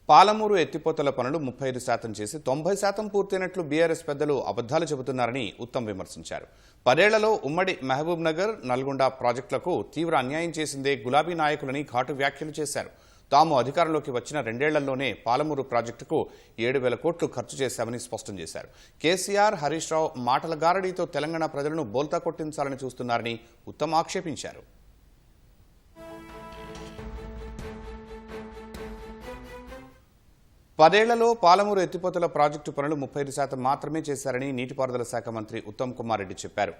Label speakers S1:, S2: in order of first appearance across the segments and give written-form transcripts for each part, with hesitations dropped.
S1: పాలమూరు ఎత్తిపోతల పనులు 35% చేసి 90% పూర్తయినట్లు బీఆర్ఎస్ పెద్దలు అబద్ధాలు చెబుతున్నారని ఉత్తమ్ విమర్శించారు. 10 ఏళ్లలో ఉమ్మడి మహబూబ్ నగర్, నల్గొండ ప్రాజెక్టులకు తీవ్ర అన్యాయం చేసిందే గులాబీ నాయకులని ఘాటు వ్యాఖ్యలు చేశారు. తాము అధికారంలోకి వచ్చిన 2 ఏళ్లలోనే పాలమూరు ప్రాజెక్టుకు 7,000 కోట్లు ఖర్చు చేశామని స్పష్టం చేశారు. కేసీఆర్, హరీష్ రావు మాటల గారడీతో తెలంగాణ ప్రజలను బోల్తా కొట్టించాలని చూస్తున్నారని ఉత్తమ్ ఆక్షేపించారు. 10 ఏళ్లలో పాలమూరు ఎత్తిపోతల ప్రాజెక్టు పనులు 35% మాత్రమే చేశారని నీటిపారుదల శాఖ మంత్రి ఉత్తమ్ కుమార్ రెడ్డి చెప్పారు.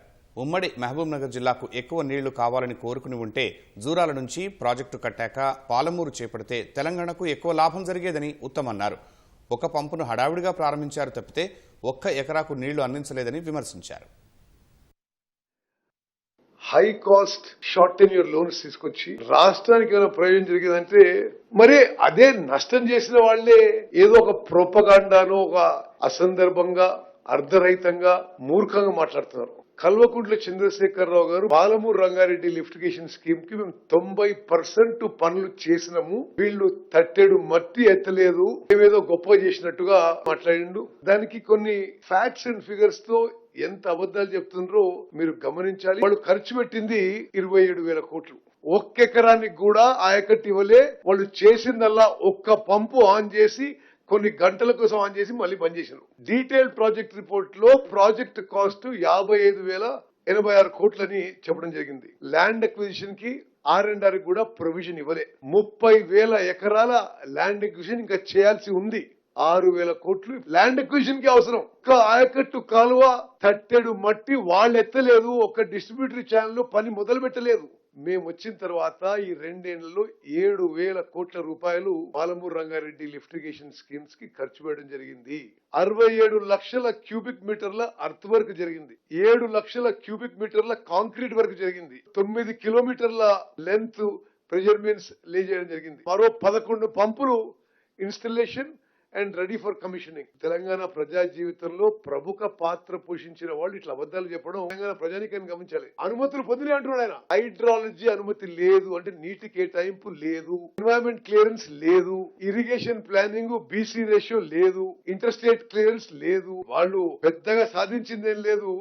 S1: ఉమ్మడి మహబూబ్ నగర్ జిల్లాకు ఎక్కువ నీళ్లు కావాలని కోరుకుని ఉంటే జూరాల నుంచి ప్రాజెక్టు కట్టాక పాలమూరు చేపడితే తెలంగాణకు ఎక్కువ లాభం జరిగేదని ఉత్తమ్ అన్నారు. ఒక పంపును హడావిడిగా ప్రారంభించారు తప్పితే 1 ఎకరాకు నీళ్లు అందించలేదని విమర్శించారు.
S2: High cost short tenure loans తీసుకొచ్చి రాష్ట్రానికి ఏమైనా ప్రయోజనం జరిగిందంటే మరి అదే నష్టం చేసిన వాళ్లే ఏదో ఒక ప్రోపగాండాను ఒక అసందర్భంగా అర్ధరహితంగా మూర్ఖంగా మాట్లాడుతున్నారు. కల్వకుంట్ల చంద్రశేఖరరావు గారు పాలమూరు రంగారెడ్డి లిఫ్టిగేషన్ స్కీమ్ కి మేము 90% పనులు చేసినాము, వీళ్ళు తట్టెడు మట్టి ఎత్తలేదు, మేమేదో గొప్ప చేసినట్టుగా మాట్లాడిండు. దానికి కొన్ని ఫ్యాక్ట్స్ అండ్ ఫిగర్స్ తో ఎంత అబద్ధాలు చెప్తున్నారో మీరు గమనించాలి. వాళ్ళు ఖర్చు పెట్టింది 27,000 కోట్లు. 1 ఎకరానికి కూడా ఆయకట్టు ఇవ్వలే. వాళ్ళు చేసిందల్లా 1 పంపు ఆన్ చేసి కొన్ని గంటల కోసం ఆన్ చేసి మళ్ళీ బంద్ చేశారు. డీటెయిల్ ప్రాజెక్ట్ రిపోర్ట్ లో ప్రాజెక్ట్ కాస్ట్ 55,086 కోట్లని చెప్పడం జరిగింది. ల్యాండ్ అక్విజిషన్ కి R&R కూడా ప్రొవిజన్ ఇవ్వలే. 30,000 ఎకరాల ల్యాండ్ అక్విజిషన్ ఇంకా చేయాల్సి ఉంది. 6,000 కోట్లు ల్యాండ్ అక్విజిషన్ కి అవసరం. ఒక ఆయకట్టు కాలువ తట్టెడు మట్టి వాళ్ళు ఎత్తలేదు. ఒక డిస్ట్రిబ్యూటరీ ఛానల్ పని మొదలు పెట్టలేదు. మేము వచ్చిన తర్వాత ఈ 2 ఏళ్లలో 7,000 కోట్ల రూపాయలు పాలమూరు రంగారెడ్డి లిఫ్టిగేషన్ స్కీమ్స్ కి ఖర్చు పెట్టడం జరిగింది. 67 లక్షల క్యూబిక్ మీటర్ల అర్త్ వర్క్ జరిగింది. 7 లక్షల క్యూబిక్ మీటర్ల కాంక్రీట్ వర్క్ జరిగింది. 9 కిలోమీటర్ల లెంత్ ప్రెషర్ మీన్స్ లే చేయడం జరిగింది. మరో 11 పంపులు installation and ready for commissioning. Telangana ప్రజా జీవితంలో ప్రముఖ పాత్ర పోషించిన వాళ్ళు ఇట్లా అబద్ధాలు చెప్పడం తెలంగాణ ప్రజానికాన్ని గమనించాలి. అనుమతులు పొందినే అంటున్నాడు ఆయన. హైడ్రాలజీ అనుమతి లేదు అంటే నీటి కేటాయింపు లేదు, ఎన్వైరన్మెంట్ క్లియరెన్స్ లేదు, ఇరిగేషన్ ప్లానింగ్ బీసీ రేషియో లేదు, ఇంటర్ స్టేట్ క్లియరెన్స్ లేదు. వాళ్ళు పెద్దగా సాధించిందేం లేదు.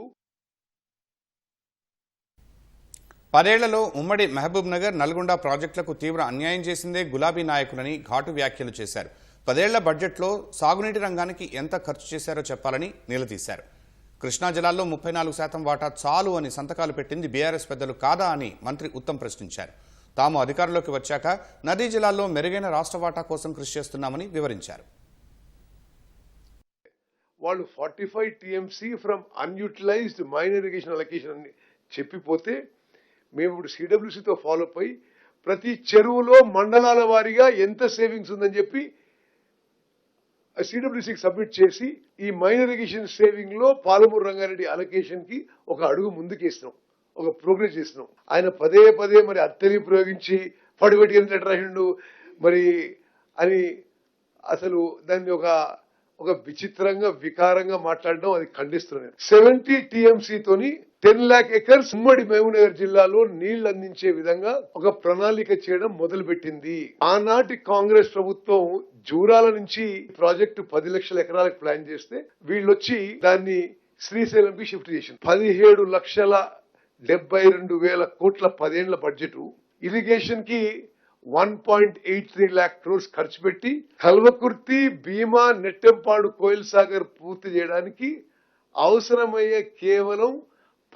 S1: 10 ఏళ్లలో ఉమ్మడి మహబూబ్ నగర్, నల్గొండ ప్రాజెక్టులకు తీవ్ర అన్యాయం చేసిందే గులాబీ నాయకులని ఘాటు వ్యాఖ్యలు చేశారు. 10 ఏళ్ల బడ్జెట్లో సాగునీటి రంగానికి ఎంత ఖర్చు చేశారో చెప్పాలని నిలదీశారు. కృష్ణా జిల్లాలో 34% వాటా చాలు అని సంతకాలు పెట్టింది బీఆర్ఎస్ పెద్దలు కాదా అని మంత్రి ఉత్తమ్ ప్రశ్నించారు. తాము అధికారంలోకి వచ్చాక నదీ జిల్లాల్లో మెరుగైన రాష్ట్ర వాటా కోసం కృషి చేస్తున్నామని వివరించారు.
S2: వాళ్ళు 45 TMC from unutilised minor irrigation allocation అని చెప్పిపోతే మేము ఇప్పుడు CWCతో ఫాలో అయి ప్రతి చెరువులో మండలాల వారీగా ఎంత సేవింగ్స్ ఉందని చెప్పి CWCకి సబ్మిట్ చేసి ఈ మైన్ ఇరిగేషన్ సేవింగ్ లో పాలమూరు రంగారెడ్డి అలొకేషన్ కి ఒక అడుగు ముందుకేసినాం, ఒక ప్రోగ్రెస్ చేసినాం. ఆయన పదే మరి అత్తని ప్రయోగించి పడిపెట్టి ఎంత రాసిండు మరి అని అసలు దాన్ని ఒక విచిత్రంగా వికారంగా మాట్లాడడం అది ఖండిస్తున్నాను. 70 TMC తోని 10 lakh acres ఉమ్మడి మహబూబ్ నగర్ జిల్లాలో నీళ్లు అందించే విధంగా ఒక ప్రణాళిక చేయడం మొదలు పెట్టింది. ఆనాటి కాంగ్రెస్ ప్రభుత్వం జూరాల నుంచి ప్రాజెక్టు 10 లక్షల ఎకరాలకు ప్లాన్ చేస్తే వీళ్ళొచ్చి దాన్ని శ్రీశైలంకి షిఫ్ట్ చేసింది. 17,72,000 కోట్ల 10 ఏళ్ల బడ్జెట్. ఇరిగేషన్ కి 1.83 lakh crores ఖర్చు పెట్టి కల్వకుర్తి, భీమా, నెట్టెంపాడు, కోయిల్ సాగర్ పూర్తి చేయడానికి అవసరమయ్యే కేవలం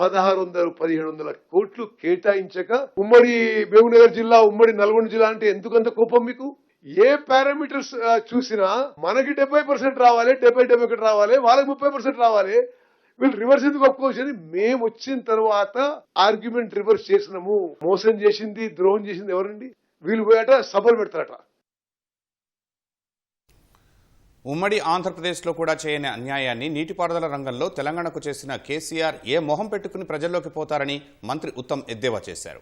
S2: 1,600-1,700 కోట్లు కేటాయించక ఉమ్మడి మహబూబ్ నగర్ జిల్లా, ఉమ్మడి నల్గొండ జిల్లా అంటే ఎందుకంత కోపం మీకు? ఏ పారామీటర్స్ చూసినా మనకి 70% రావాలి, 70-71 రావాలి, వాళ్ళకి 30% రావాలి. వీళ్ళు రివర్స్ ఎందుకు ఒప్పుకోవచ్చని మేము వచ్చిన తర్వాత ఆర్గ్యుమెంట్ రివర్స్ చేసినాము. మోసం చేసింది, ద్రోహం చేసింది ఎవరండి? వీళ్ళు పోయాట సభలు పెడతారట.
S1: ఉమ్మడి ఆంధ్రప్రదేశ్లో కూడా చేయని అన్యాయాన్ని నీటిపారుదల రంగంలో తెలంగాణకు చేసిన కేసీఆర్ ఏ మొహం పెట్టుకుని ప్రజల్లోకి పోతారని మంత్రి ఉత్తమ్ ఎద్దేవా చేశారు.